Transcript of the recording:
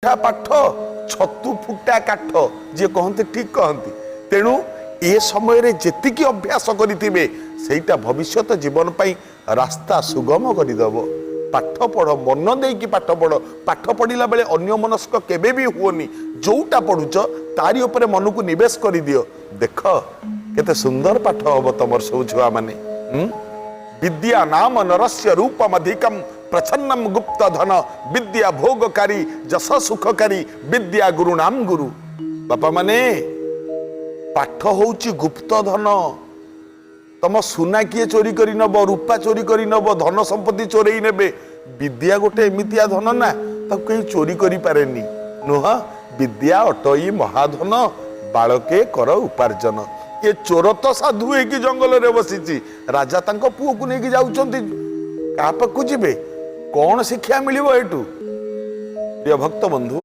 पाठ छतु फुटा काठ जी कहते ठीक कहती तेणु ए समय जेतिकी अभ्यास करेंगे सेटा भविष्य जीवन पाई रास्ता सुगम करदेव। पाठ पढ़ मन देकी पाठ पढ़ पाठ पढ़ला बेले अन्य मनस्क केबे भी हुओनी जोटा पढ़ुच तारी उपरे मन को निवेश कर दियो देख केते सुंदर पाठ हम तुम सब छुआ माने। विद्या नाम नरस्य रूपमधिकम प्रछन्नम गुप्त धन विद्या भोगकारी जस सुखकारी विद्या गुरु नाम गुरु। बापा माने पाठ होउची गुप्त धन। तम सुना किए चोरी करी नब रूपा चोरी करी नब धन संपत्ति चोरई नेबे विद्या गोटे एमितिया धन ना ताको कहीं चोरी करी पारेनी नुह। विद्या अटई महाधन बालके कर उपार्जन। ये चोर तो साधु है कि जंगल रे बसीची राजा तांको पुओ को लेके जाउचंती का पाखु जिबे कौन शिक्षा मिलिबो एटू। प्रिय भक्त बंधु।